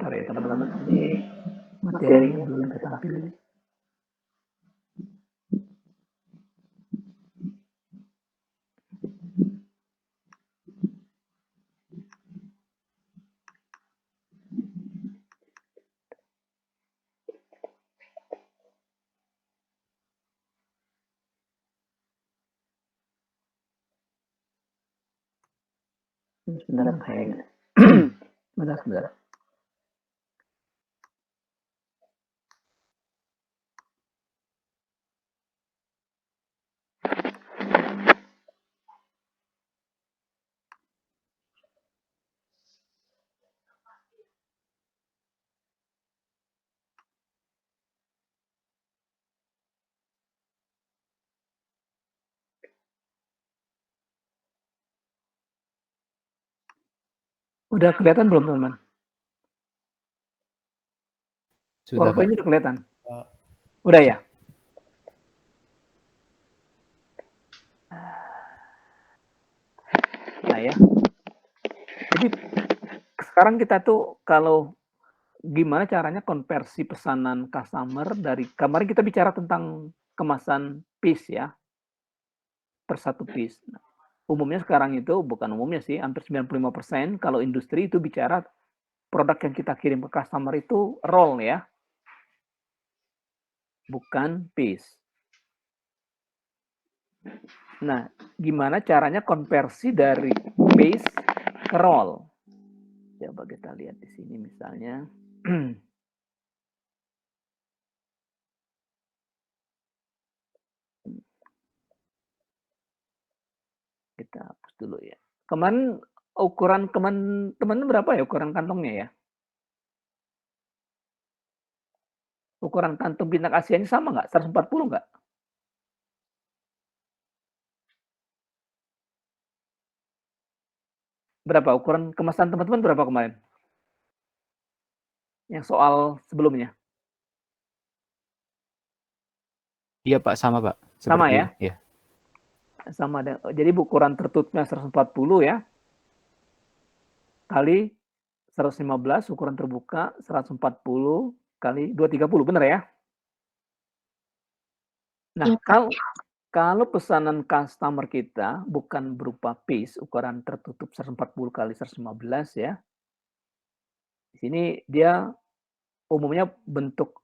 Bentar ya teman-teman, ini materinya belum ketampil. Sebentar kayaknya. Sebentar. Udah kelihatan belum teman-teman? Sudah, PowerPoint udah kelihatan? Pak. Udah ya? Nah ya. Jadi sekarang kita tuh kalau gimana caranya konversi pesanan customer dari kemarin kita bicara tentang kemasan piece ya, per satu piece. Nah, umumnya sekarang itu bukan umumnya sih, hampir 95% kalau industri itu bicara produk yang kita kirim ke customer itu roll ya, bukan piece. Nah, gimana caranya konversi dari piece ke roll? Coba kita lihat di sini misalnya. Kita hapus dulu ya. Kemarin ukuran teman-teman berapa ya ukuran kantongnya ya? Ukuran kantong bintang Asianya sama nggak? 140 nggak? Berapa ukuran kemasan teman-teman berapa kemarin? Yang soal sebelumnya? Iya Pak, sama Pak. Sama Seperti ya? ya. Sama. Jadi ukuran tertutupnya 140 ya, kali 115, ukuran terbuka 140 kali 230, benar ya? Nah, Iya, Pak. kalau pesanan customer kita bukan berupa piece, ukuran tertutup 140 kali 115 ya. Di sini dia umumnya bentuk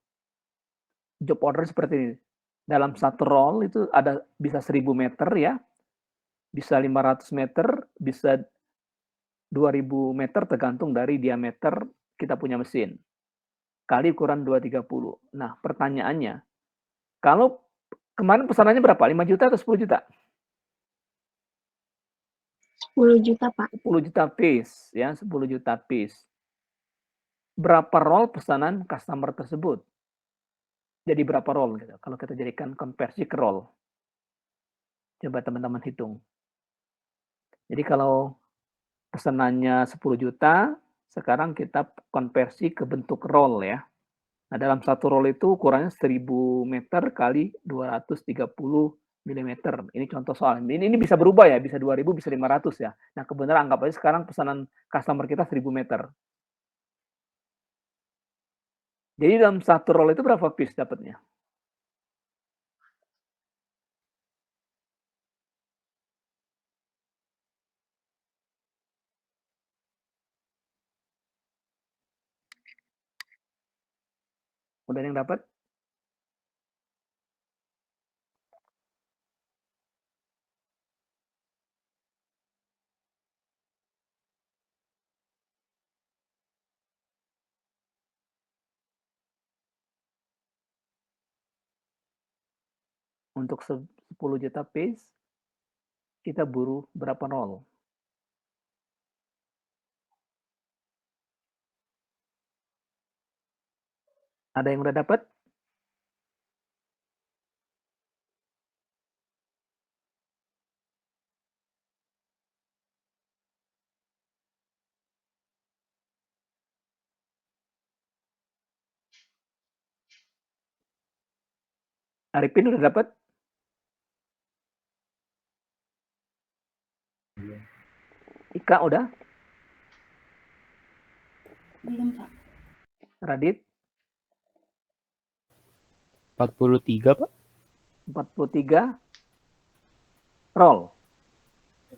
job order seperti ini. Dalam satu roll itu ada bisa 1000 meter ya, bisa 500 meter, bisa 2000 meter tergantung dari diameter kita punya mesin. Kali ukuran 230. Nah, pertanyaannya, kalau kemarin pesanannya berapa? 5 juta atau 10 juta? 10 juta, Pak. 10 juta piece ya, 10 juta piece. Berapa roll pesanan customer tersebut? Jadi berapa roll gitu? Kalau kita jadikan konversi ke roll. Coba teman-teman hitung. Jadi kalau pesanannya 10 juta, sekarang kita konversi ke bentuk roll ya. Nah, dalam satu roll itu ukurannya 1000 meter kali 230 milimeter. Ini contoh soal. Ini bisa berubah ya, bisa 2000, bisa 500 ya. Nah, kebenaran anggap aja sekarang pesanan customer kita 1000 meter. Jadi dalam satu roll itu berapa piece dapatnya? Udah ada yang dapat? Untuk 10 juta piece, kita buruh berapa roll? Ada yang udah dapat? Arifin udah dapat? Ika udah? Belum, Pak. Radit, 43, Pak. 43. Roll.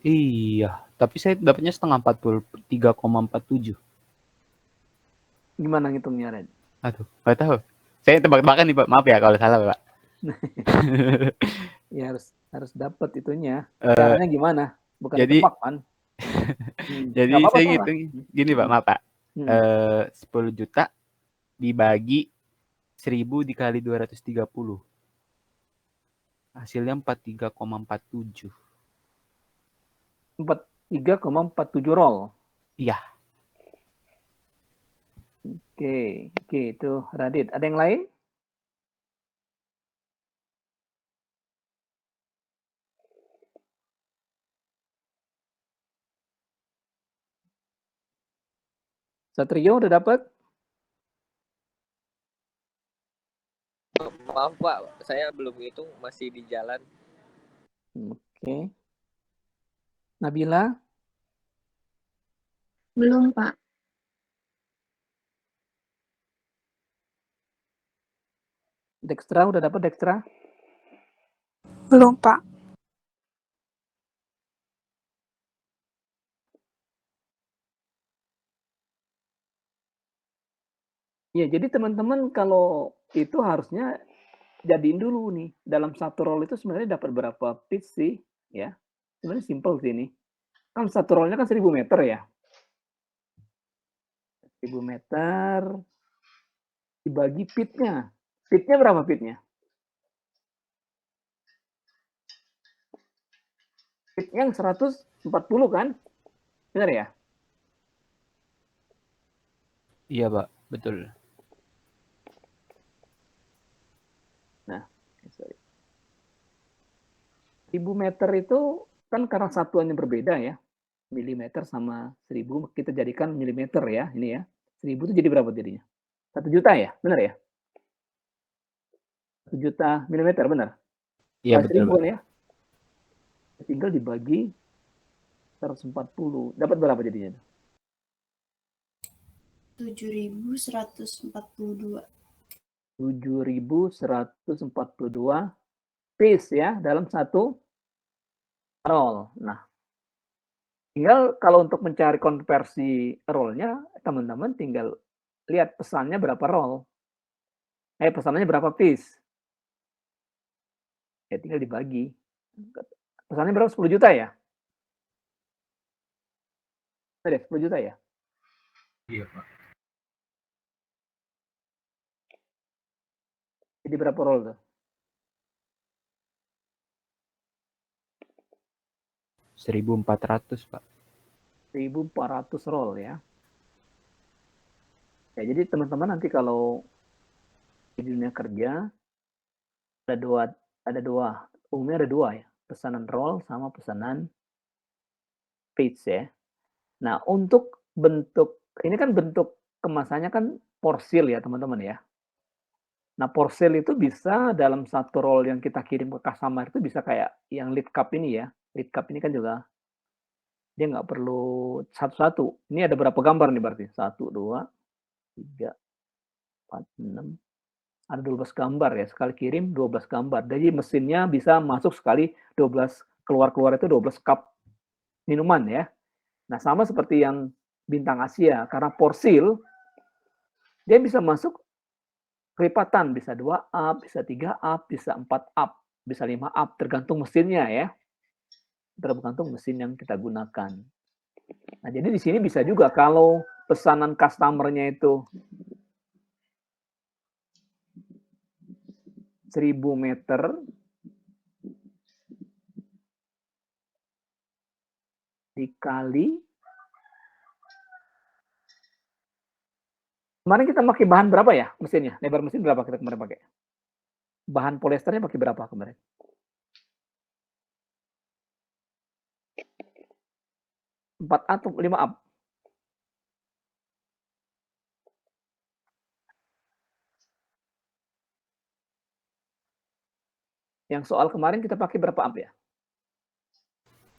Iya, tapi saya dapatnya setengah 43,47. Gimana ngitungnya, Red? Aduh, nggak tahu. Saya tebak-tebakan nih, Pak. Maaf ya kalau salah, Pak. Ya harus dapat itunya. Caranya gimana? Bukan jadi ditebak kan? jadi Nggak apa-apa, saya salah. ngitung gini, Pak. Maaf, Pak. 10 juta dibagi 1000 dikali 230. Hasilnya 43,47. 43,47 roll. Iya. Oke, itu Radit. Ada yang lain? Satrio udah dapat? Maaf Pak, saya belum ngitung, masih di jalan. Oke. Nabila? Belum, Pak. Dextra udah dapat Dextra? Belum, Pak. Ya, jadi teman-teman kalau itu harusnya jadiin dulu nih. Dalam satu roll itu sebenarnya dapat berapa pitch sih? Ya, sebenarnya simple sih ini. Kan satu rollnya kan 1000 meter ya. 1000 meter dibagi pitnya. Pitnya berapa pitnya? Pitnya yang 140 kan? Benar ya? Iya, Pak. Betul. Nah, sorry. 1000 meter itu kan karena satuannya berbeda ya. Milimeter sama 1000 kita jadikan milimeter ya. Ini ya. 1000 itu jadi berapa jadinya? 1 juta ya? Benar ya? 1 juta milimeter, benar? Iya, betul, Pak. Ya. Tinggal dibagi 140. Dapat berapa jadinya? 7.142. 7.142 piece ya dalam satu roll. Nah, tinggal kalau untuk mencari konversi rollnya, teman-teman tinggal lihat pesannya berapa roll. Pesannya berapa piece. Ya tinggal dibagi. Pesannya berapa? 10 juta ya? Ada 10 juta ya? Iya, Pak. Jadi berapa roll tuh? 1.400, Pak. 1.400 roll ya. Ya, jadi teman-teman nanti kalau di dunia kerja ada dua, umumnya ada dua ya, pesanan roll sama pesanan page ya. Nah, untuk bentuk, ini kan bentuk kemasannya kan porsil ya teman-teman ya. Nah, porsil itu bisa dalam satu roll yang kita kirim ke customer itu bisa kayak yang lead cup ini ya. Lead cup ini kan juga dia nggak perlu satu-satu. Ini ada berapa gambar nih berarti? 1, 2, 3, 4, 6. Ada 12 gambar ya. Sekali kirim 12 gambar. Jadi mesinnya bisa masuk sekali 12, keluar-keluar itu 12 cup minuman ya. Nah, sama seperti yang Bintang Asia, karena porsil, dia bisa masuk kelipatan, bisa 2 up, bisa 3 up, bisa 4 up, bisa 5 up, tergantung mesinnya ya. Tergantung mesin yang kita gunakan. Nah, jadi di sini bisa juga kalau pesanan customer-nya itu 1000 meter dikali, kemarin kita pakai bahan berapa ya mesinnya? Lebar mesin berapa kita kemarin pakai? Bahan poliesternya pakai berapa kemarin? 4 atau 5 up? Yang soal kemarin kita pakai berapa up ya?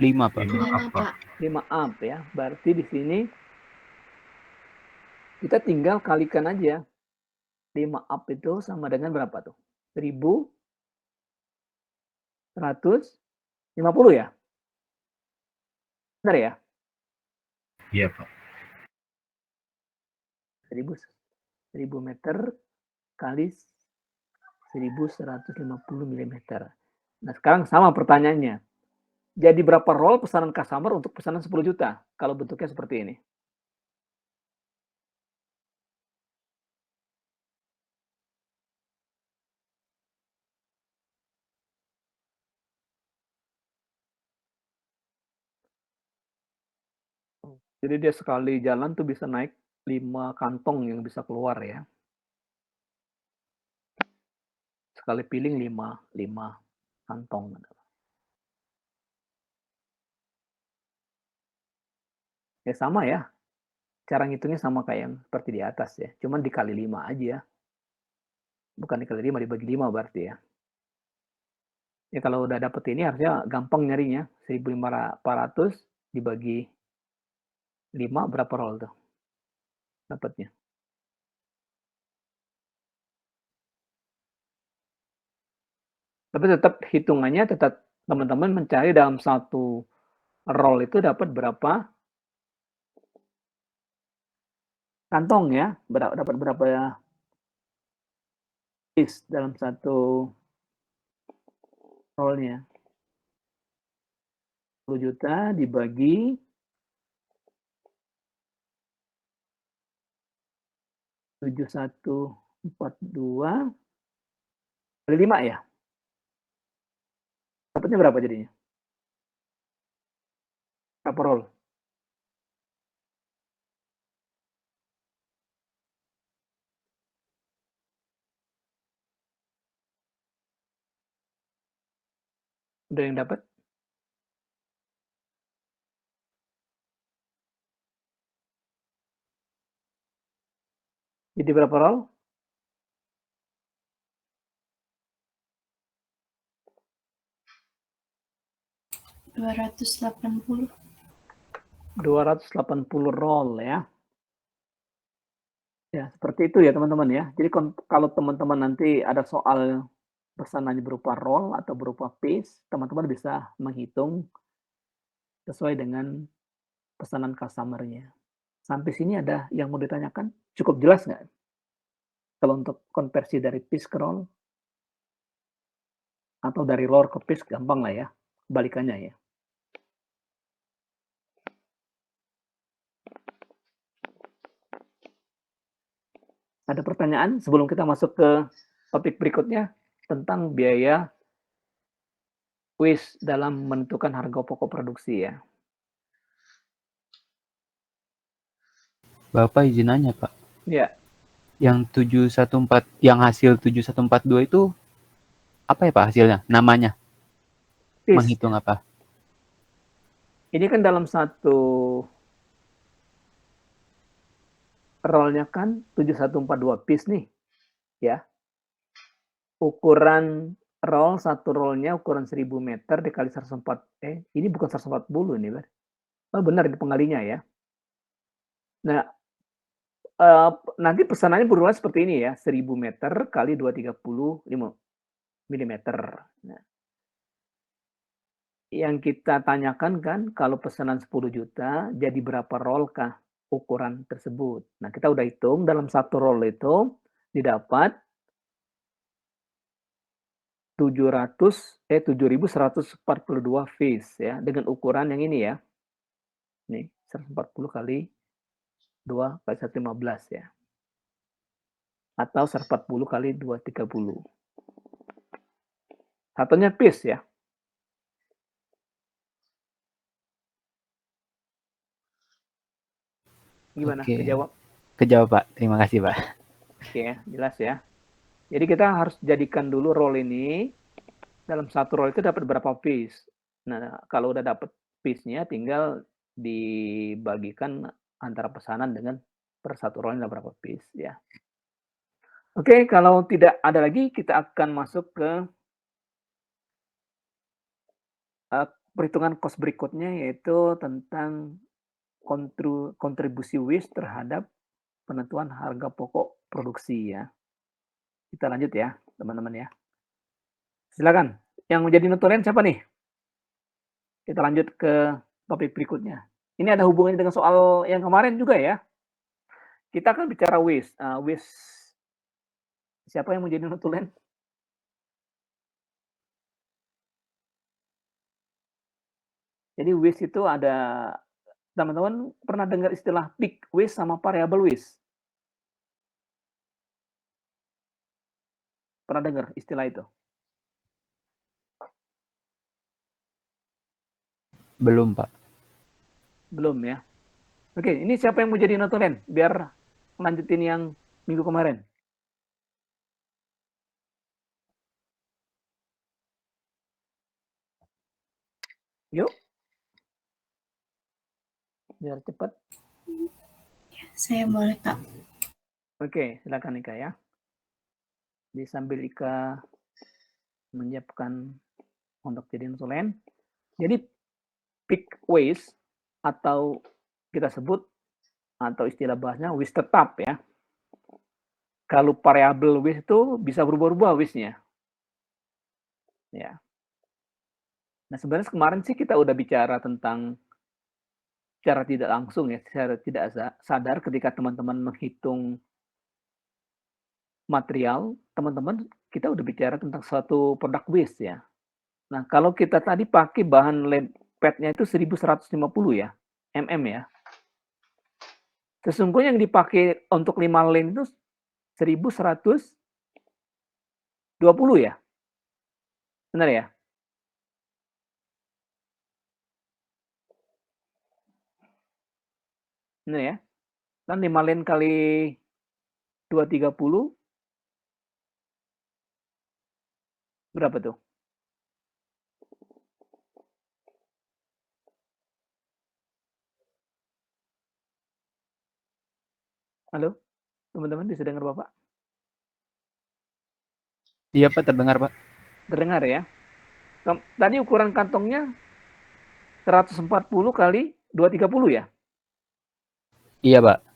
5, Pak. 5, Pak. 5 up ya. Berarti di sini kita tinggal kalikan aja 5 up itu sama dengan berapa tuh? 1.150 ya? Benar ya? Iya, Pak. 1000 meter kali 1150 mm. Nah, sekarang sama pertanyaannya. Jadi berapa roll pesanan customer untuk pesanan 10 juta kalau bentuknya seperti ini? Jadi dia sekali jalan tuh bisa naik 5 kantong yang bisa keluar ya. Sekali piling 5 kantong. Ya sama ya. Cara ngitungnya sama kayak yang seperti di atas ya. Cuman dikali 5 aja. Bukan dikali 5, dibagi 5 berarti ya. Ya kalau udah dapet ini harusnya gampang nyarinya. 1.400 dibagi 5 berapa roll tuh dapatnya. Tapi tetap hitungannya tetap teman-teman mencari dalam satu roll itu dapat berapa kantong ya, dapat berapa piece dalam satu rollnya. 10 juta dibagi 7.142 kali 5 ya. Dapatnya berapa jadinya? Berapa roll? Udah yang dapat? Jadi berapa roll? 280. 280 roll ya. Ya, seperti itu ya teman-teman ya. Jadi kalau teman-teman nanti ada soal pesanannya berupa roll atau berupa piece, teman-teman bisa menghitung sesuai dengan pesanan customer-nya. Sampai sini ada yang mau ditanyakan? Cukup jelas nggak? Kalau untuk konversi dari piece ke roll, atau dari roll ke piece, gampang lah ya, balikannya ya. Ada pertanyaan sebelum kita masuk ke topik berikutnya tentang biaya quiz dalam menentukan harga pokok produksi ya. Bapak izin nanya, Pak. Ya. Yang 714, yang hasil 7142 itu apa ya Pak hasilnya? Namanya? Piece. Menghitung apa? Ini kan dalam satu rollnya kan 7142 piece nih. Ya. Ukuran roll, satu rollnya ukuran 1000 meter dikali 104. Ini bukan 140 nih, Bar. Oh, benar di pengalinya ya. Nah, nanti pesanannya berulang seperti ini ya, 1000 meter kali 230 mm. Nah, yang kita tanyakan kan kalau pesanan 10 juta, jadi berapa roll kah ukuran tersebut? Nah, kita udah hitung dalam satu roll itu didapat 7.142 piece ya dengan ukuran yang ini ya. Nih, 140 kali 2 kali 115 ya. Atau 140 kali 230. Satunya piece ya. Gimana? Oke. Kejawab? Kejawab Pak. Terima kasih Pak. Oke, jelas ya. Jadi kita harus jadikan dulu roll ini. Dalam satu roll itu dapat berapa piece. Nah, kalau udah dapat piece-nya tinggal dibagikan antara pesanan dengan per satu rollnya berapa piece ya. Oke, kalau tidak ada lagi kita akan masuk ke perhitungan cost berikutnya yaitu tentang kontribusi WIS terhadap penentuan harga pokok produksi ya. Kita lanjut ya, teman-teman ya. Silakan. Yang menjadi notulen siapa nih? Kita lanjut ke topik berikutnya. Ini ada hubungannya dengan soal yang kemarin juga ya. Kita akan bicara waste. Waste, siapa yang menjadi notulen? Jadi waste itu ada, teman-teman pernah dengar istilah peak waste sama variable waste? Pernah dengar istilah itu? Belum, Pak. Belum ya. Oke, ini siapa yang mau jadi notulen? Biar lanjutin yang minggu kemarin. Yuk. Biar cepat. Saya boleh, Pak. Oke, silakan Ika ya. Jadi sambil Ika menyiapkan untuk jadi notulen. Jadi peak waste atau kita sebut atau istilah bahasanya waste tetap ya. Kalau variable waste itu bisa berubah-ubah waste-nya. Ya. Nah, sebenarnya kemarin sih kita udah bicara tentang secara tidak langsung ya, secara tidak sadar ketika teman-teman menghitung material, teman-teman kita udah bicara tentang suatu produk waste ya. Nah, kalau kita tadi pakai bahan led pad-nya itu 1150 ya, mm ya. Sesungguhnya yang dipakai untuk 5 lane itu 1120 ya. Benar ya? Benar ya? Kan 5 lane kali 230 berapa tuh? Halo? Teman-teman bisa dengar Bapak? Iya, Pak, terdengar, Pak. Terdengar ya? Tadi ukuran kantongnya 140 kali 230 ya? Iya, Pak.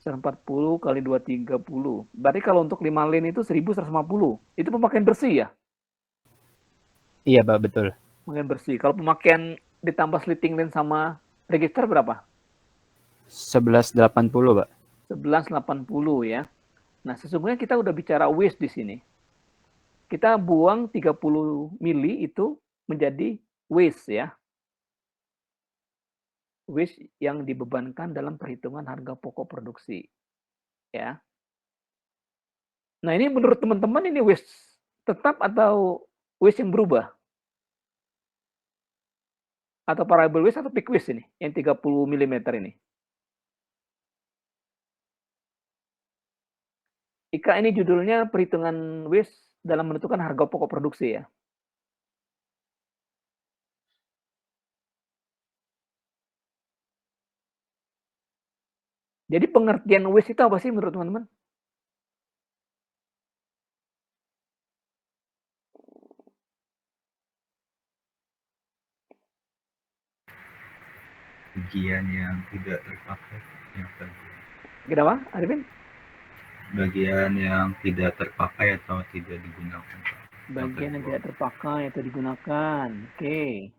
140 kali 230. Berarti kalau untuk 5 lane itu 1150. Itu pemakaian bersih ya? Iya, Pak, betul. Pemakaian bersih. Kalau pemakaian ditambah slitting lane sama register berapa? 1180, Pak. 1180 ya. Nah, sesungguhnya kita udah bicara waste di sini. Kita buang 30 mili itu menjadi waste ya. Waste yang dibebankan dalam perhitungan harga pokok produksi. Ya. Nah, ini menurut teman-teman ini waste tetap atau waste yang berubah? Atau variable waste atau peak waste ini yang 30 mm ini? Ika, ini judulnya perhitungan waste dalam menentukan harga pokok produksi ya. Jadi pengertian waste itu apa sih menurut teman-teman? Bagian yang tidak terpakai yang terbuang. Kenapa, Arifin? Bagian yang tidak terpakai atau tidak digunakan. Bagian yang tidak terpakai atau digunakan. Oke.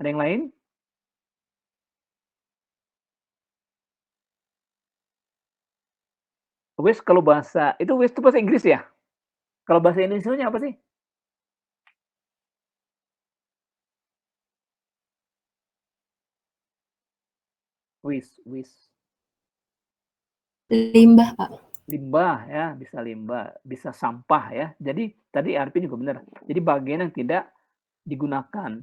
Ada yang lain? Waste kalau bahasa, itu waste itu bahasa Inggris ya? Kalau bahasa Indonesia apa sih? Waste. Limbah, Pak. Limbah ya, bisa limbah, bisa sampah ya. Jadi tadi Arifin juga benar. Jadi bagian yang tidak digunakan,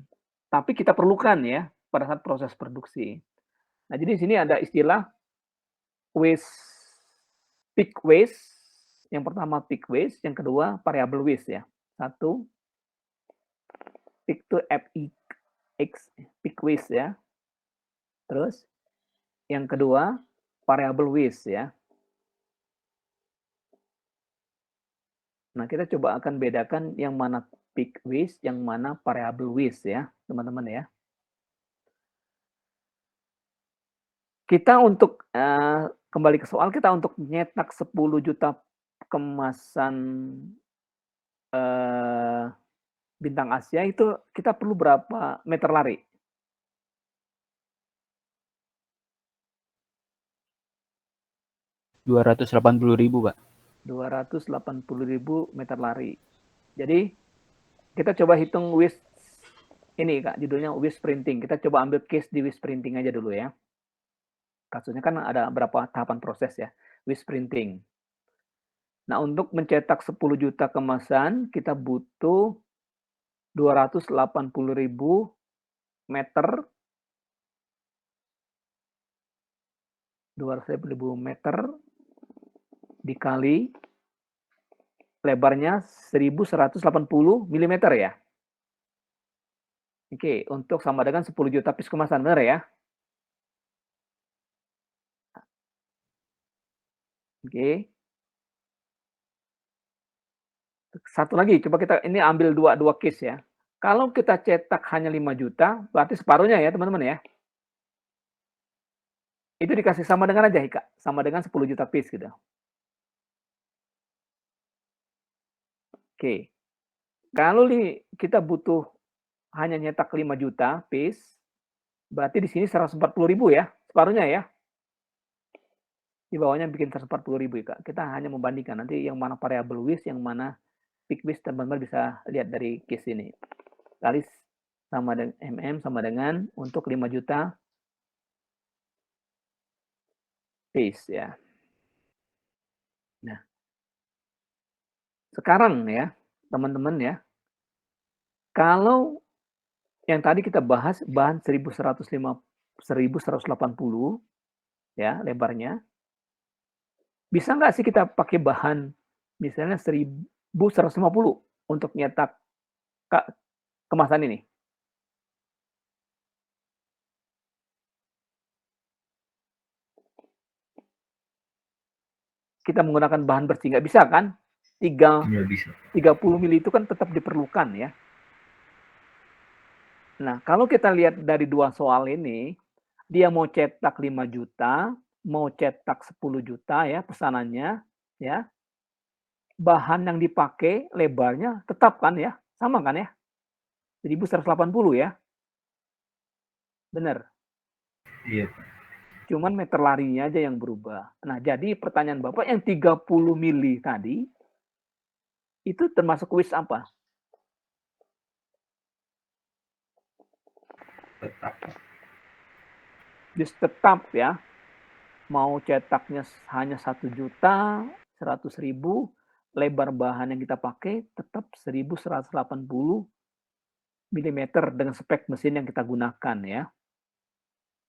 tapi kita perlukan ya pada saat proses produksi. Nah, jadi di sini ada istilah waste, peak waste. Yang pertama peak waste, yang kedua variable waste ya. Satu, peak to FEX, peak waste ya. Terus yang kedua variable waste ya. Nah, kita coba akan bedakan yang mana peak waste, yang mana variable waste ya, teman-teman ya. Kita untuk kembali ke soal, kita untuk nyetak 10 juta kemasan bintang Asia itu kita perlu berapa meter lari? 280.000, Pak. 280.000 meter lari. Jadi kita coba hitung WIS ini Kak, judulnya WIS sprinting. Kita coba ambil case di WIS sprinting aja dulu ya. Kasusnya kan ada berapa tahapan proses ya, WIS sprinting. Nah, untuk mencetak 10 juta kemasan, kita butuh 280.000 meter 200.000 meter dikali lebarnya 1180 mm ya. Oke, untuk sama dengan 10 juta piece kemasan, benar ya? Oke. Satu lagi, coba kita ini ambil dua case ya. Kalau kita cetak hanya 5 juta, berarti separuhnya ya teman-teman ya. Itu dikasih sama dengan aja Ika, sama dengan 10 juta piece gitu. Oke. Kalau kita butuh hanya nyetak 5 juta piece, berarti di sini 140.000 ya, separuhnya ya. Di bawahnya bikin 140.000 Ika. Kita hanya membandingkan nanti yang mana variabel WIS, yang mana peak WIS, teman-teman bisa lihat dari case ini. Kali sama dengan MM sama dengan untuk 5 juta piece ya. Nah, sekarang ya, teman-teman ya, kalau yang tadi kita bahas bahan 1180 ya lebarnya, bisa nggak sih kita pakai bahan misalnya 1150 untuk nyetak kemasan ini? Kita menggunakan bahan bersih, nggak bisa kan? 30 mili itu kan tetap diperlukan ya. Nah, kalau kita lihat dari dua soal ini, dia mau cetak 5 juta, mau cetak 10 juta ya pesanannya, ya. Bahan yang dipakai lebarnya tetap kan ya, sama kan ya? 1180 ya. Benar. Iya. Cuman meter larinya aja yang berubah. Nah, jadi pertanyaan Bapak yang 30 mili tadi, itu termasuk WIS apa? Tetap. WIS tetap ya. Mau cetaknya hanya 1 juta, 100.000, lebar bahan yang kita pakai tetap 1180 mm dengan spek mesin yang kita gunakan ya.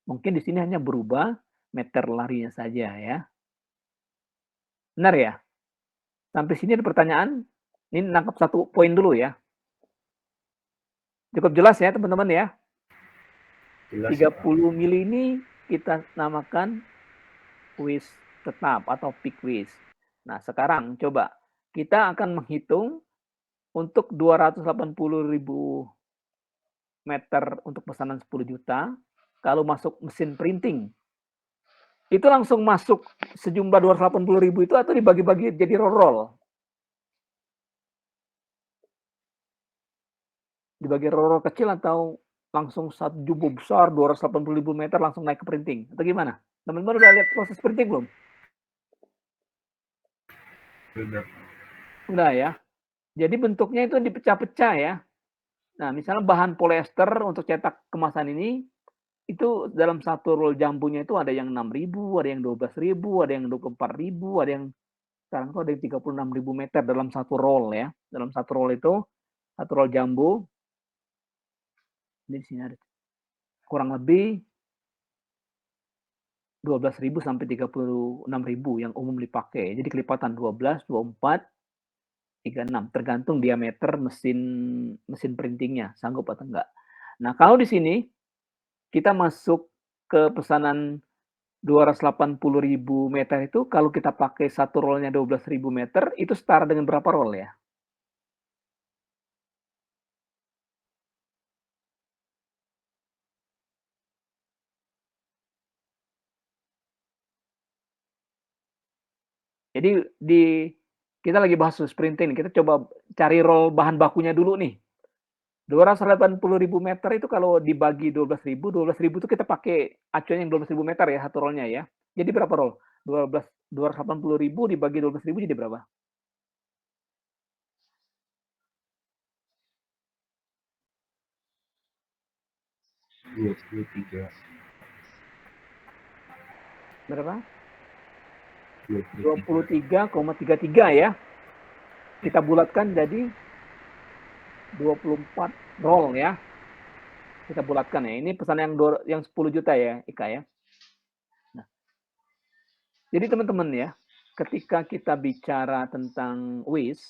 Mungkin di sini hanya berubah meter larinya saja ya. Benar ya? Sampai sini ada pertanyaan? Ini nangkap satu poin dulu ya. Cukup jelas ya teman-teman ya. Jelas, 30 mili ini kita namakan WIS tetap atau peak WIS. Nah sekarang coba kita akan menghitung untuk 280.000 meter untuk pesanan 10 juta. Kalau masuk mesin printing, itu langsung masuk sejumlah 280.000 itu atau dibagi-bagi jadi roll-roll? Dibagi roll-roll kecil atau langsung satu jumbo besar 280.000 meter langsung naik ke printing? Atau gimana? Teman-teman udah lihat proses printing belum? Udah ya. Jadi bentuknya itu dipecah-pecah ya. Nah, misalnya bahan polyester untuk cetak kemasan ini, itu dalam satu roll jambunya itu ada yang 6.000, ada yang 12.000, ada yang 24.000, ada yang sekarang itu ada yang 36.000 meter dalam satu roll ya. Dalam satu roll itu, satu roll jambu, ini di sini ada kurang lebih 12.000 sampai 36.000 yang umum dipakai. Jadi kelipatan 12, 24, 36, tergantung diameter mesin printingnya, sanggup atau enggak. Nah, kalau di sini kita masuk ke pesanan 280.000 meter itu, kalau kita pakai satu rollnya 12.000 meter, itu setara dengan berapa roll ya? Jadi kita lagi bahas sprinting, kita coba cari roll bahan bakunya dulu nih. 280.000 meter itu kalau dibagi 12.000 itu kita pakai acuan yang 12.000 meter ya, satu rollnya ya. Jadi berapa roll? 280.000 dibagi 12.000 jadi berapa? Berapa? 23,33 ya. Kita bulatkan jadi 24 roll ya. Kita bulatkan ya. Ini pesan yang 10 juta ya, Ika ya. Nah, jadi teman-teman ya, ketika kita bicara tentang WIS,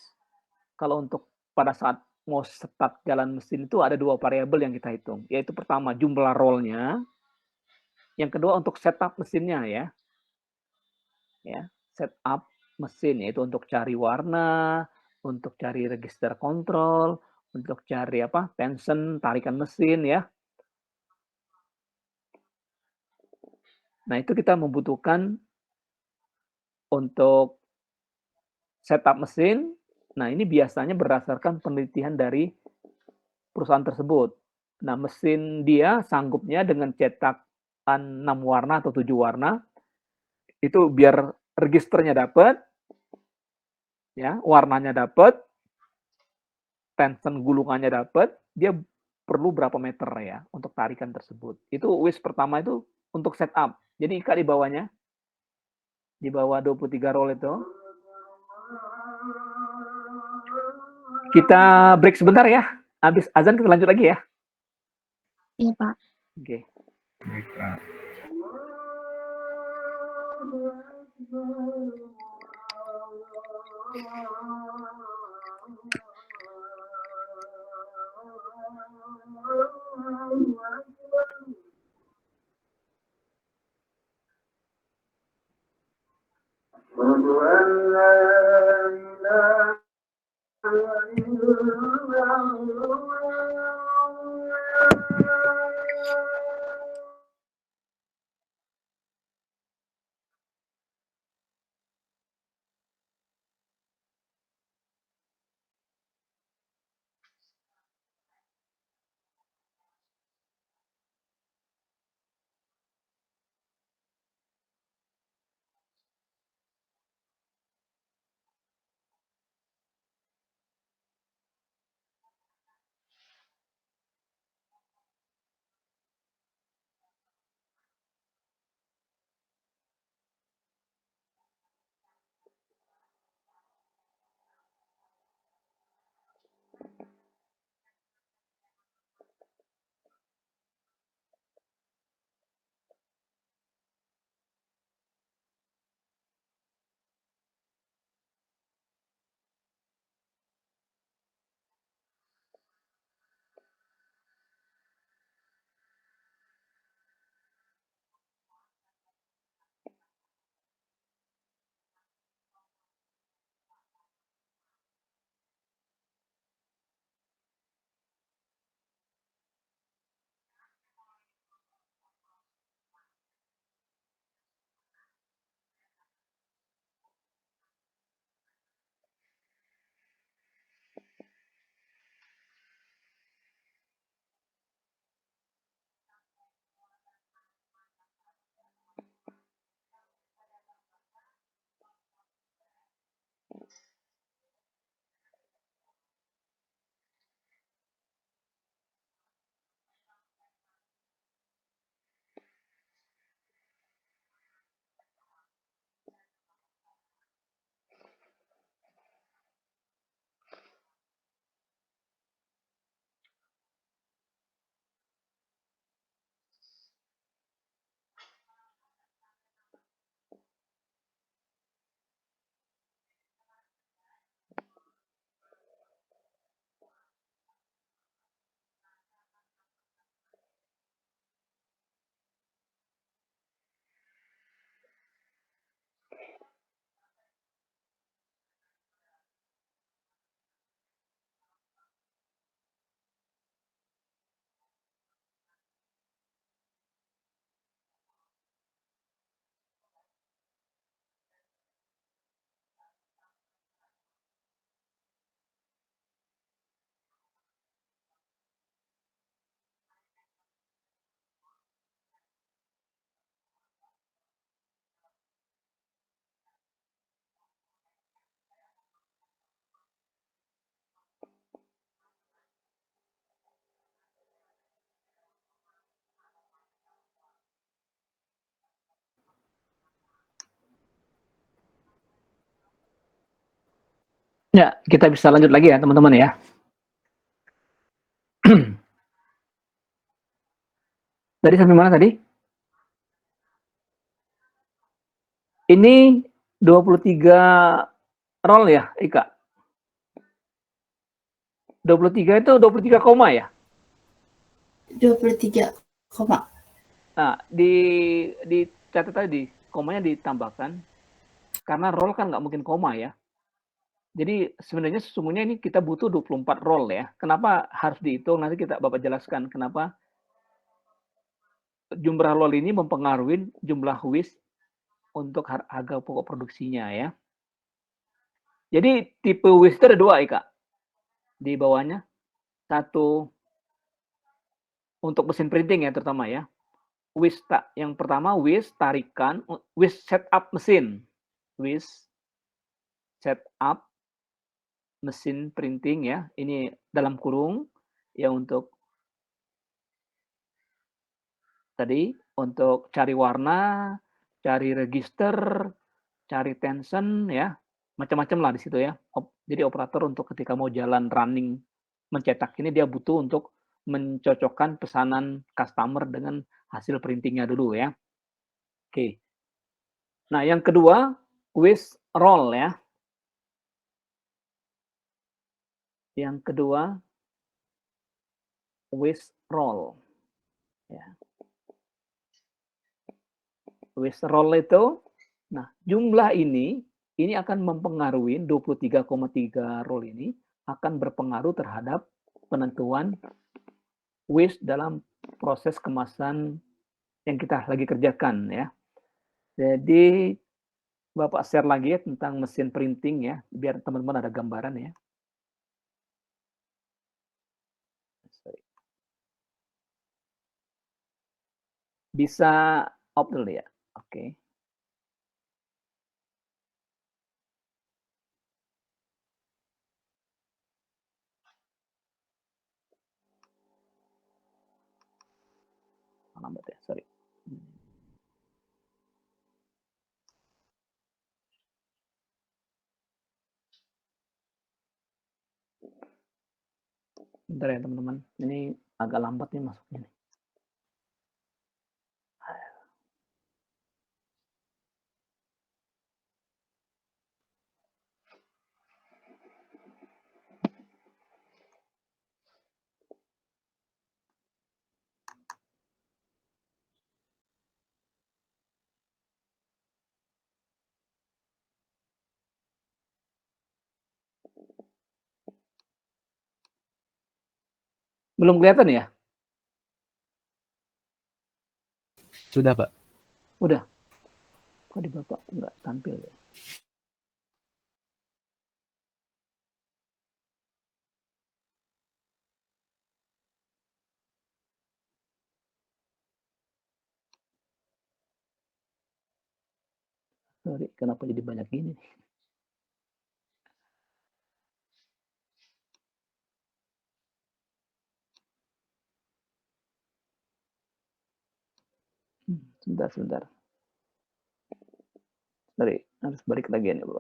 kalau untuk pada saat mau start jalan mesin itu ada dua variabel yang kita hitung, yaitu pertama jumlah rollnya, yang kedua untuk setup mesinnya ya. Setup mesin yaitu untuk cari warna, untuk cari register kontrol, untuk cari tension, tarikan mesin ya. Nah, itu kita membutuhkan untuk setup mesin. Nah, ini biasanya berdasarkan penelitian dari perusahaan tersebut. Nah, mesin dia sanggupnya dengan cetakan 6 warna atau 7 warna, itu biar registernya dapat, ya, warnanya dapat, tension gulungannya dapat, dia perlu berapa meter ya untuk tarikan tersebut. Itu WIS pertama itu untuk setup. Jadi Ika di bawahnya, di bawah 23 roll itu. Kita break sebentar ya. Habis azan kita lanjut lagi ya. Iya, Pak. Oke. Baik, Pak. Ya, kita bisa lanjut lagi ya teman-teman ya. Tadi sampai mana tadi? Ini 23 roll ya, Ika? 23 itu 23 koma ya? 23 koma. Nah, di catat tadi, komanya ditambahkan, karena roll kan nggak mungkin koma ya. Jadi sebenarnya sesungguhnya ini kita butuh 24 roll ya. Kenapa harus dihitung? Nanti Bapak jelaskan kenapa jumlah roll ini mempengaruhi jumlah WIS untuk harga pokok produksinya ya. Jadi tipe WIS itu ada 2, Ika. Di bawahnya. Satu untuk mesin printing ya terutama ya. WIS yang pertama WIS tarikan, WIS setup mesin. WIS setup mesin printing ya. Ini dalam kurung ya untuk tadi untuk cari warna, cari register, cari tension ya. Macam-macam lah di situ ya. Jadi operator untuk ketika mau jalan running mencetak ini dia butuh untuk mencocokkan pesanan customer dengan hasil printingnya dulu ya. Oke. Nah, yang kedua WIS roll ya. Yang kedua WIS roll. Ya. WIS roll itu, nah jumlah ini akan mempengaruhi 23,3 roll ini akan berpengaruh terhadap penentuan WIS dalam proses kemasan yang kita lagi kerjakan ya. Jadi Bapak share lagi ya tentang mesin printing ya, biar teman-teman ada gambaran ya. Bisa off dulu ya. Oke. Lambat ya, sorry. Bentar ya teman-teman, ini agak lambat nih masuknya nih. Belum kelihatan ya? Sudah, Pak. Udah. Kok di Bapak nggak tampil ya? Sorry, kenapa jadi banyak gini? Sebentar. Sorry, harus balik lagi nih, Bro.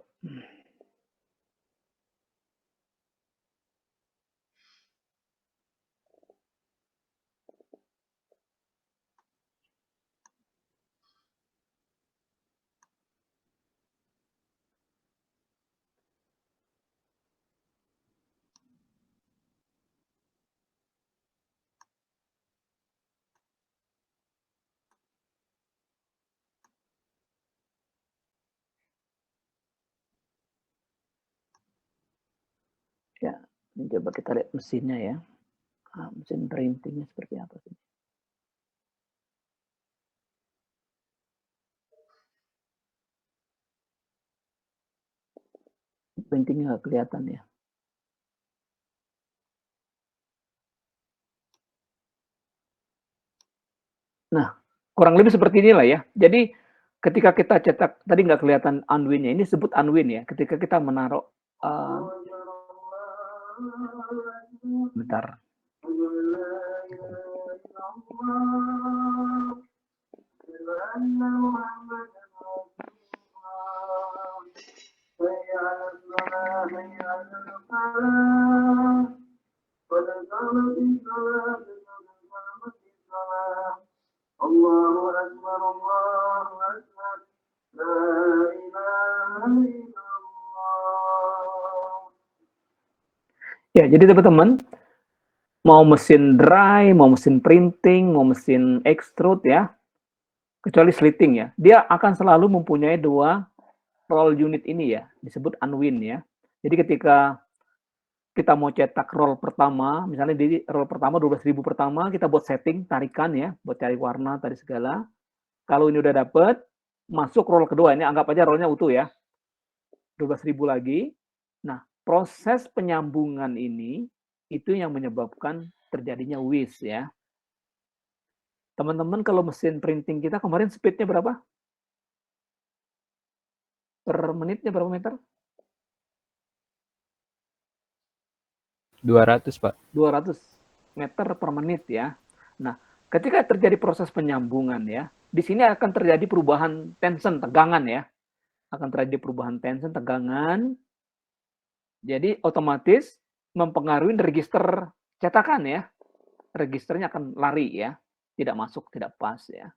Ya, ini coba kita lihat mesinnya ya. Mesin printingnya seperti apa sih? Printingnya nggak kelihatan ya. Nah, kurang lebih seperti inilah ya. Jadi ketika kita cetak, tadi nggak kelihatan unwin-nya. Ini disebut unwin ya. Ketika kita menaruh, bentar. Ya, jadi teman-teman, mau mesin dry, mau mesin printing, mau mesin extrude ya, kecuali slitting ya, dia akan selalu mempunyai dua roll unit ini ya, disebut unwind ya. Jadi ketika kita mau cetak roll pertama, misalnya di roll pertama 12.000 pertama, kita buat setting, tarikan ya, buat cari warna, tadi segala. Kalau ini udah dapet, masuk roll kedua, ini anggap aja rollnya utuh ya, 12.000 lagi. Nah, proses penyambungan ini, itu yang menyebabkan terjadinya whiz ya. Teman-teman kalau mesin printing kita kemarin speednya berapa? Per menitnya berapa meter? 200, Pak. 200 meter per menit ya. Nah, ketika terjadi proses penyambungan ya, di sini akan terjadi perubahan tension, tegangan ya. Akan terjadi perubahan tension, tegangan. Jadi otomatis mempengaruhi register cetakan ya. Registernya akan lari ya. Tidak masuk, tidak pas ya.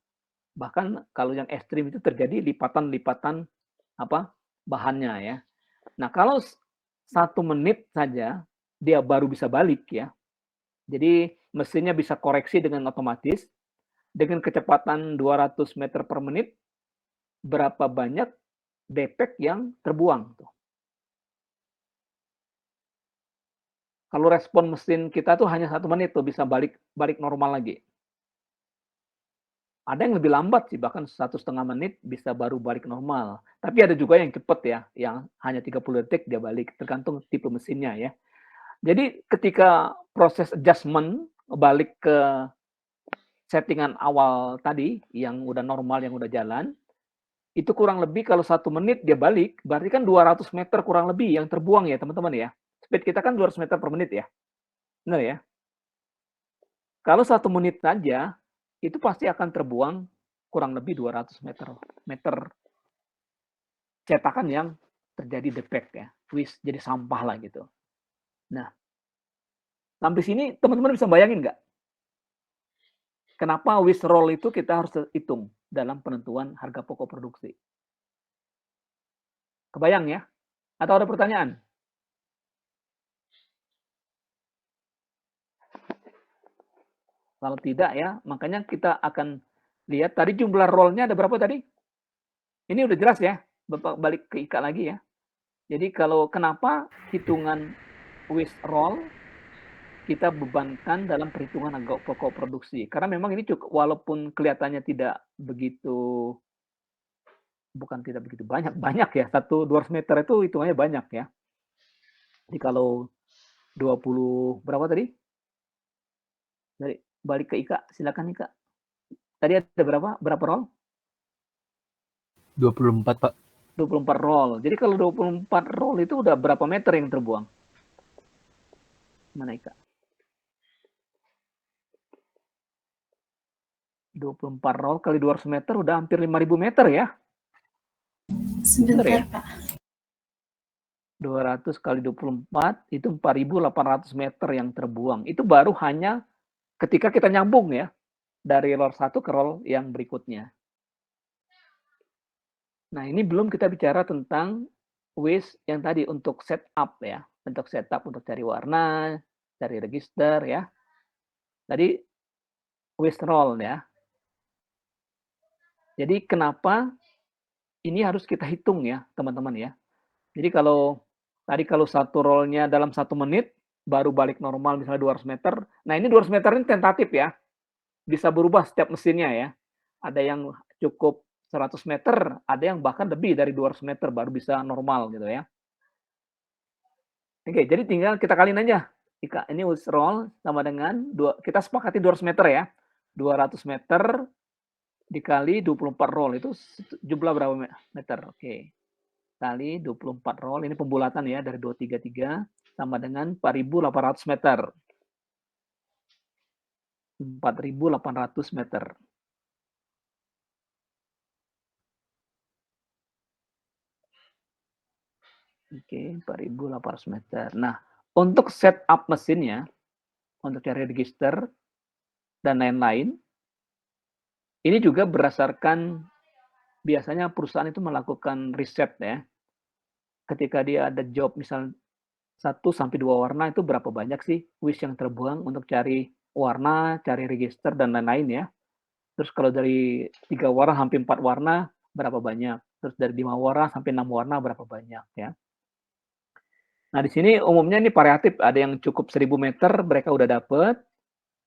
Bahkan kalau yang ekstrim itu terjadi lipatan-lipatan bahannya ya. Nah, kalau 1 menit saja dia baru bisa balik ya. Jadi mesinnya bisa koreksi dengan otomatis dengan kecepatan 200 meter per menit, berapa banyak defek yang terbuang tuh. Kalau respon mesin kita tuh hanya 1 menit tuh bisa balik normal lagi. Ada yang lebih lambat sih, bahkan 1,5 menit bisa baru balik normal. Tapi ada juga yang cepat ya, yang hanya 30 detik dia balik, tergantung tipe mesinnya ya. Jadi ketika proses adjustment balik ke settingan awal tadi, yang udah normal, yang udah jalan, itu kurang lebih kalau 1 menit dia balik, berarti kan 200 meter kurang lebih yang terbuang ya teman-teman ya. Speed kita kan 200 meter per menit ya. Benar ya? Kalau 1 menit saja, itu pasti akan terbuang kurang lebih 200 meter cetakan yang terjadi defek ya. Whiz, jadi sampah lah gitu. Nah, sampai sini teman-teman bisa bayangin nggak? Kenapa whiz roll itu kita harus hitung dalam penentuan harga pokok produksi? Kebayang ya? Atau ada pertanyaan? Kalau tidak ya, makanya kita akan lihat tadi jumlah rollnya ada berapa tadi? Ini udah jelas ya, Bapak balik ke IKA lagi ya. Jadi kalau kenapa hitungan whiz roll kita bebankan dalam perhitungan harga pokok produksi? Karena memang ini cukup, walaupun kelihatannya tidak begitu, bukan tidak begitu banyak ya, 200 meter itu hitungannya banyak ya. Jadi kalau 20 berapa tadi? Dari balik ke IKA, silakan IKA. Tadi ada berapa roll? 24, Pak. 24 roll. Jadi kalau 24 roll itu udah berapa meter yang terbuang? Mana IKA? 24 roll kali 200 meter udah hampir 5.000 meter ya. Sebentar, ya? Pak. 200 kali 24 itu 4.800 meter yang terbuang. Itu baru hanya ketika kita nyambung ya. Dari roll 1 ke roll yang berikutnya. Nah, ini belum kita bicara tentang whiz yang tadi untuk setup ya. Untuk setup, untuk cari warna, cari register ya. Tadi whiz roll ya. Jadi kenapa ini harus kita hitung ya, teman-teman ya. Jadi kalau tadi kalau 1 rollnya dalam 1 menit, baru balik normal misalnya 200 meter. Nah, ini 200 meter ini tentatif ya. Bisa berubah setiap mesinnya ya. Ada yang cukup 100 meter, ada yang bahkan lebih dari 200 meter baru bisa normal gitu ya. Oke, jadi tinggal kita kaliin aja. Ini whiz roll sama dengan, kita sepakati 200 meter ya. 200 meter dikali 24 roll itu jumlah berapa meter? Oke. Kali 24 roll, ini pembulatan ya dari 233 sama dengan 4.800 meter. 4.800 meter. Oke, 4.800 meter. Nah, untuk setup mesinnya, untuk cari register dan lain-lain, Ini juga berdasarkan biasanya perusahaan itu melakukan riset ya. Ketika dia ada job misal 1 sampai 2 warna itu berapa banyak sih wish yang terbuang untuk cari warna, cari register dan lain-lain ya. Terus kalau dari 3 warna sampai 4 warna berapa banyak. Terus dari 5 warna sampai 6 warna berapa banyak ya. Nah, di sini umumnya ini variatif, ada yang cukup 1000 meter mereka udah dapet,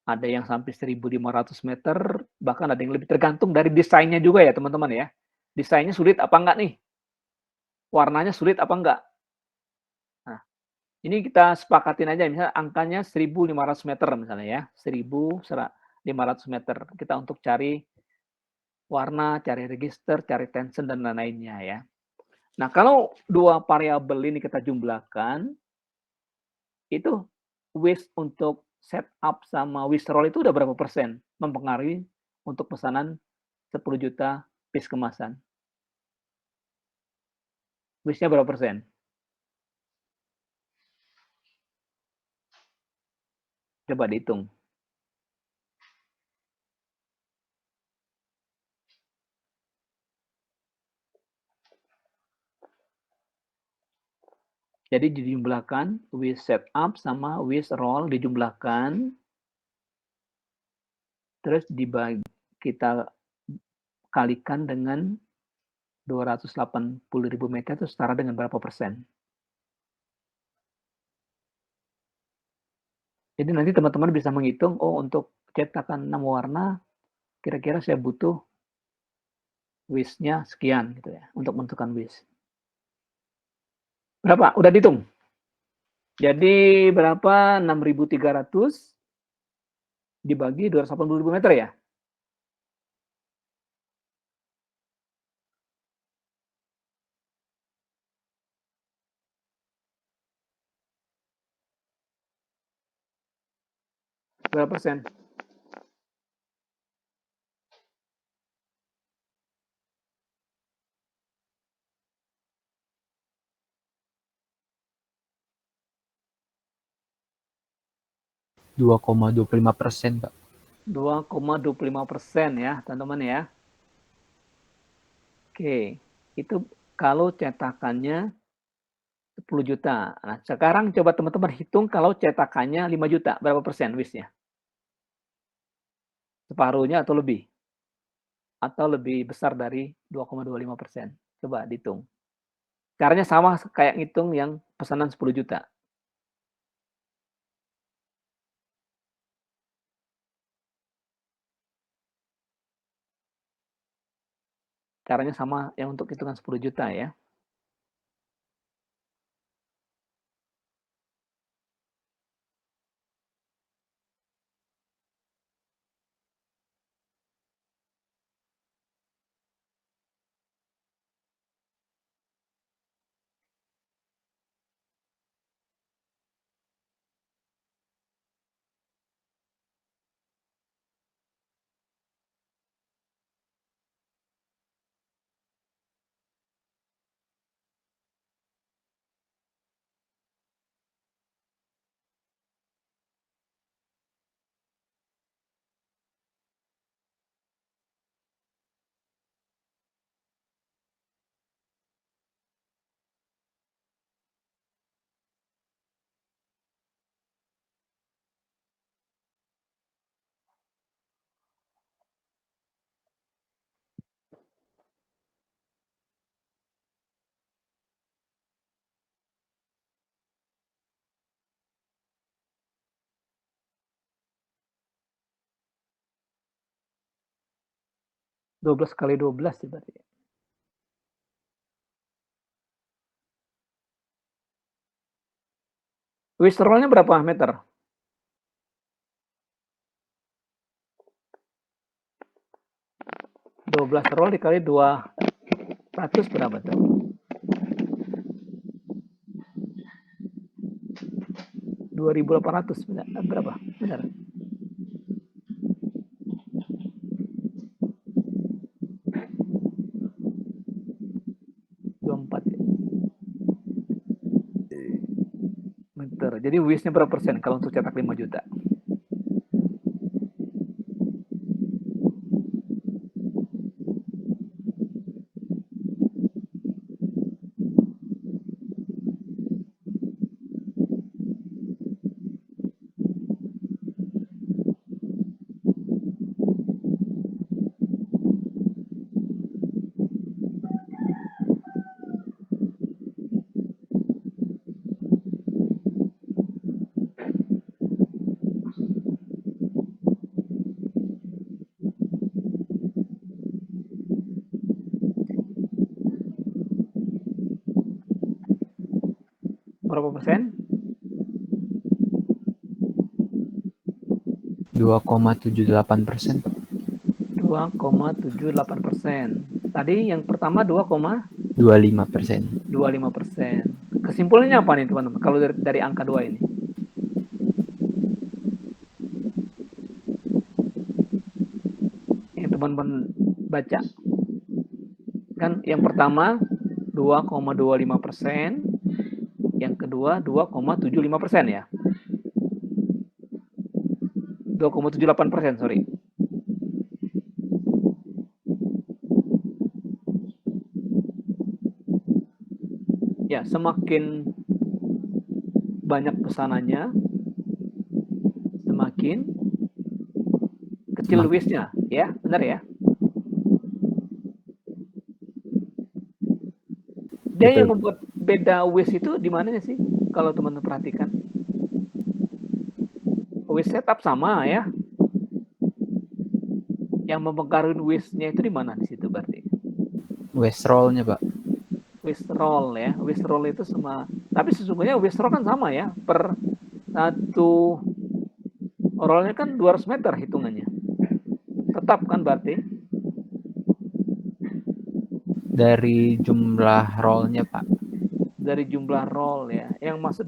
ada yang sampai 1500 meter, bahkan ada yang lebih, tergantung dari desainnya juga ya teman-teman ya. Desainnya sulit apa enggak nih? Warnanya sulit apa enggak? Nah, ini kita sepakatin aja misalnya angkanya 1500 meter misalnya ya, 1500 meter. Kita untuk cari warna, cari register, cari tension dan lain-lainnya ya. Nah, kalau dua variabel ini kita jumlahkan, itu wish untuk setup sama wish roll itu udah berapa persen mempengaruhi untuk pesanan 10 juta piece kemasan? Wish-nya berapa persen? Coba dihitung. Jadi dijumlahkan wish setup sama wish roll dijumlahkan, terus kita kalikan dengan 280.000 meter itu setara dengan berapa persen? Jadi nanti teman-teman bisa menghitung, oh untuk cetakan 6 warna, kira-kira saya butuh wish-nya sekian gitu ya, untuk menentukan wish. Berapa? Udah dihitung? Jadi berapa? 6.300 dibagi 280.000 meter ya? Berapa persen? %2,25 Pak. 2,25% ya teman-teman ya. Oke, itu kalau cetakannya 10 juta. Nah, sekarang coba teman-teman hitung kalau cetakannya 5 juta, berapa persen wish-nya? Separuhnya atau lebih? Atau lebih besar dari 2,25%? Coba dihitung. Caranya sama kayak ngitung yang pesanan 10 juta. Caranya sama yang untuk hitungan 10 juta ya. Dua 12 kali 12 ya berarti. Wish roll-nya berapa meter? 12 roll dikali 200 berapa tuh? 2.800 berapa? Benar. Meter. Jadi wish-nya berapa persen kalau untuk cetak 5 juta? Berapa persen? 2,78%. 2,78%. Tadi yang pertama 25%. 2,25%. Kesimpulannya apa nih teman-teman? Kalau dari angka 2 ini? Yang teman-teman baca. Kan yang pertama 2,25%, yang kedua 2,75% ya. 2,78%, sorry. Ya, semakin banyak pesanannya, semakin kecil waste-nya, ya, benar ya? Dia Betul. yang membuat beda waste itu di mananya sih? Kalau teman-teman perhatikan. Waste setup sama ya. Yang mempengaruhi waste-nya itu di mana di situ berarti? Waste roll-nya, Pak. Waste roll ya. Waste roll itu sama. Tapi sesungguhnya waste roll kan sama ya. Per satu rollnya kan 200 meter hitungannya. Tetap kan berarti? Dari jumlah roll-nya, Pak. Dari jumlah roll ya. Yang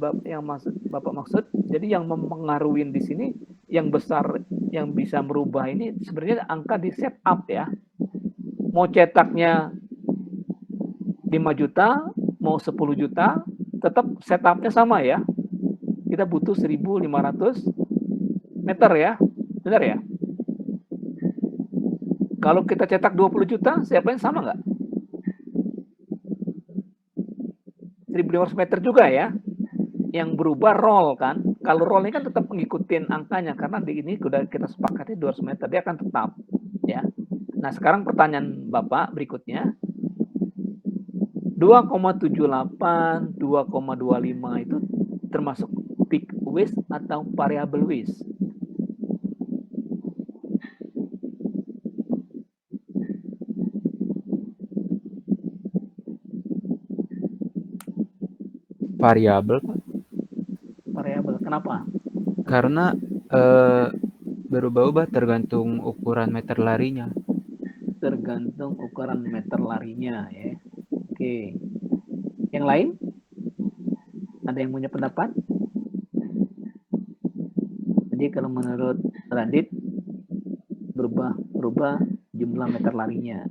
Bapak maksud, jadi yang mempengaruhi di sini yang besar yang bisa merubah ini sebenarnya angka di setup ya. Mau cetaknya 5 juta, mau 10 juta, tetap setupnya sama ya. Kita butuh 1.500 meter ya. Benar ya? Kalau kita cetak 20 juta, siapanya sama nggak? 1.500 meter juga ya. Yang berubah roll kan. Kalau roll ini kan tetap mengikuti angkanya karena di ini sudah kita sepakati 200 meter, dia akan tetap ya. Nah, sekarang pertanyaan Bapak berikutnya. 2,78, 2,25 itu termasuk peak waste atau variable waste? Variabel, Pak. Variabel. Kenapa? Karena berubah-ubah tergantung ukuran meter larinya. Tergantung ukuran meter larinya ya. Oke. Yang lain? Ada yang punya pendapat? Jadi kalau menurut Radit berubah jumlah meter larinya.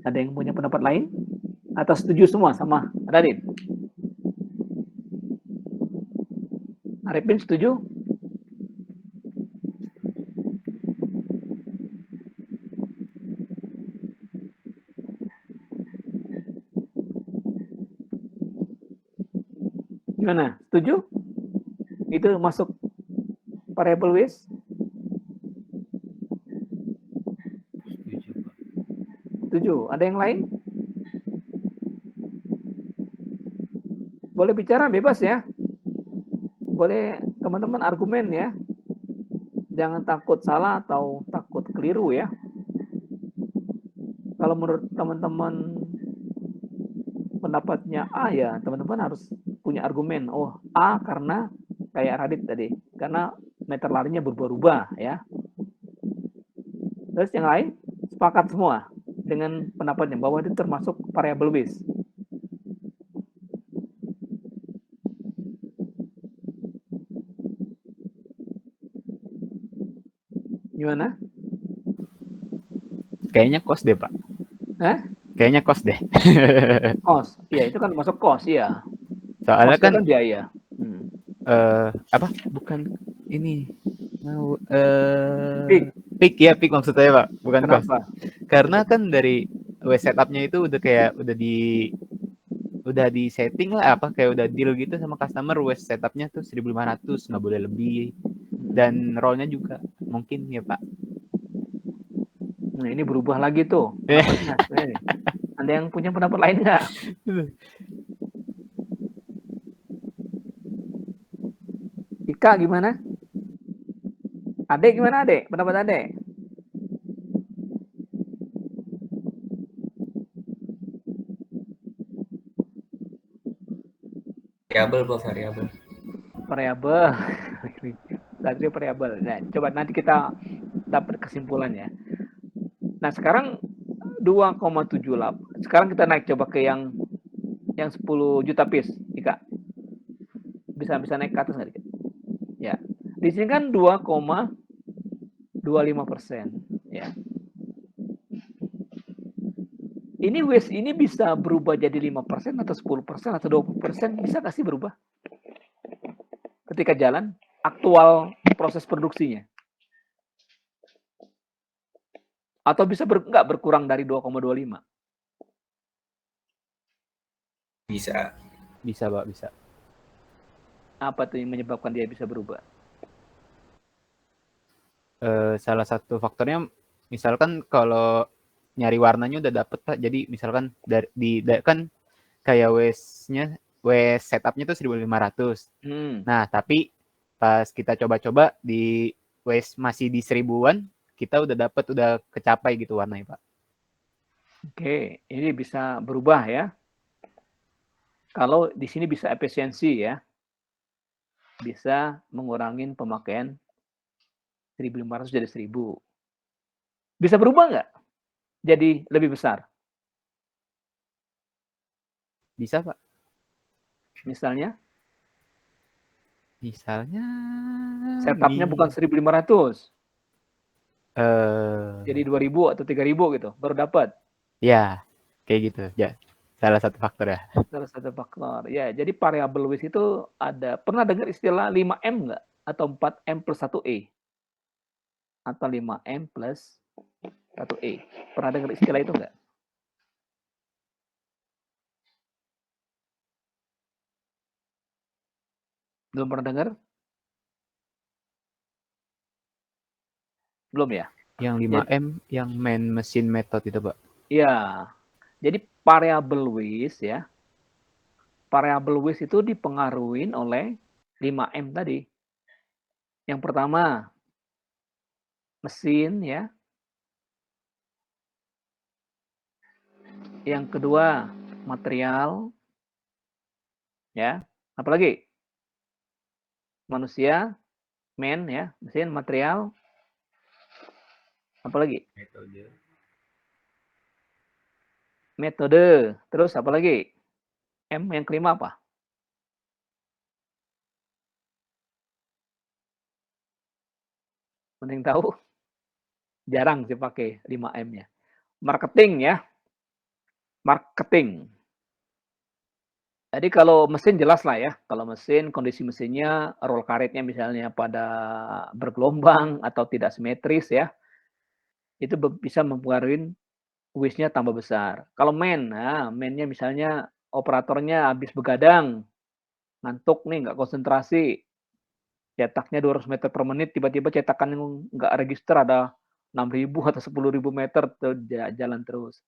Ada yang punya pendapat lain? Atau setuju semua sama Radit? Arifin setuju? Gimana? Setuju? Itu masuk variable waste? Setuju, Pak. Setuju. Ada yang lain? Boleh bicara bebas ya. Boleh teman-teman argumen ya. Jangan takut salah atau takut keliru ya. Kalau menurut teman-teman pendapatnya A ya, teman-teman harus punya argumen. Oh, A karena kayak Radit tadi, karena meter larinya berubah-ubah ya. Terus yang lain sepakat semua dengan pendapatnya bahwa itu termasuk variable waste. Gimana? Kayaknya kos deh, Pak. Hah? Kayaknya kos deh. Kos. Ya, itu kan masuk kos ya. Soalnya Kos kan kan biaya. apa? Bukan ini. Mau Peak. peak ya, peak maksud saya, Pak. Bukan kos. Kenapa? Karena kan dari waste setupnya itu udah kayak udah di setting lah, apa kayak udah deal gitu sama customer. Waste setupnya tuh 1.500, nggak boleh lebih, dan rollnya juga mungkin ya, Pak. Nah, ini berubah lagi tuh pendapatnya. Ada yang punya pendapat lain nggak? Ika gimana? Adek gimana adek? Pendapat adek? Variabel, Pak, variabel. Variabel. Satrio variabel. Nah, coba nanti kita dapat kesimpulannya. Nah, sekarang 2,78. Sekarang kita naik coba ke yang 10 juta piece, Ika. Bisa naik ke atas nggak dikit? Ya. Di sini kan 2,25%. Ya. Ini waste ini bisa berubah jadi 5% atau 10% atau 20%, bisa nggak sih berubah? Ketika jalan, aktual proses produksinya. Atau bisa nggak berkurang dari 2,25? Bisa. Bisa, Pak, bisa. Apa tuh yang menyebabkan dia bisa berubah? Salah satu faktornya misalkan kalau nyari warnanya udah dapet, Pak. Jadi misalkan kan kayak waste setupnya tuh 1.500. Nah, tapi pas kita coba-coba di waste masih di 1.000-an, kita udah kecapai gitu warnanya, Pak. Oke, ini bisa berubah ya. Kalau di sini bisa efisiensi ya. Bisa mengurangi pemakaian 1.500 jadi 1.000. Bisa berubah nggak? Jadi lebih besar. Bisa, Pak. Misalnya setupnya bukan 1.500. eh Jadi 2.000 atau 3.000 gitu, baru dapat. ya, kayak gitu. Ya, salah satu faktor ya. Salah satu faktor. Ya, jadi variable waste itu pernah dengar istilah 5M nggak? Atau 4M plus 1E? Atau 5M plus 1E. Pernah dengar istilah itu nggak? Belum pernah dengar? Belum ya? Yang 5M, yang main machine method itu, Pak. Iya. Jadi variable waste ya. Variable waste itu dipengaruhi oleh 5M tadi. Yang pertama, mesin ya. Yang kedua, material. Ya. Apalagi? Manusia, ya, mesin, material. Apalagi? Metode. Terus apalagi? M yang kelima apa? Mending tahu? Jarang sih pakai 5M-nya. Marketing ya. Marketing. Jadi kalau mesin jelas lah ya. Kalau mesin, kondisi mesinnya, roll karetnya misalnya pada bergelombang atau tidak simetris ya. Itu bisa mempengaruhi waste-nya tambah besar. Kalau man-nya misalnya operatornya habis begadang, ngantuk nih, nggak konsentrasi, cetaknya 200 meter per menit, tiba-tiba cetakan yang nggak register ada 6.000 atau 10.000 meter jalan terus.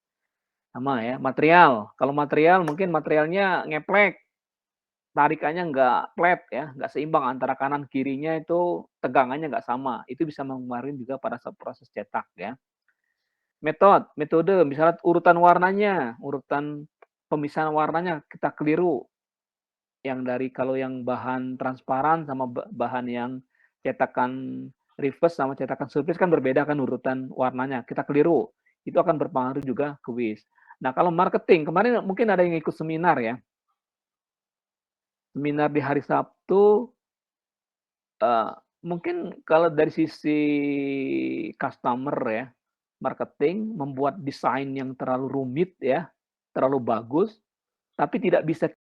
Sama ya, material. Kalau material mungkin materialnya ngeplek, tarikannya nggak flat ya, nggak seimbang antara kanan kirinya itu tegangannya nggak sama. Itu bisa mempengaruhi juga pada proses cetak ya. Metode, misalnya urutan warnanya, urutan pemisahan warnanya kita keliru. Kalau yang bahan transparan sama bahan yang cetakan reverse sama cetakan surface kan berbeda kan urutan warnanya. Kita keliru. Itu akan berpengaruh juga ke waste. Nah, kalau marketing, kemarin mungkin ada yang ikut seminar ya. Seminar di hari Sabtu, mungkin kalau dari sisi customer ya, marketing membuat desain yang terlalu rumit ya, terlalu bagus, tapi tidak bisa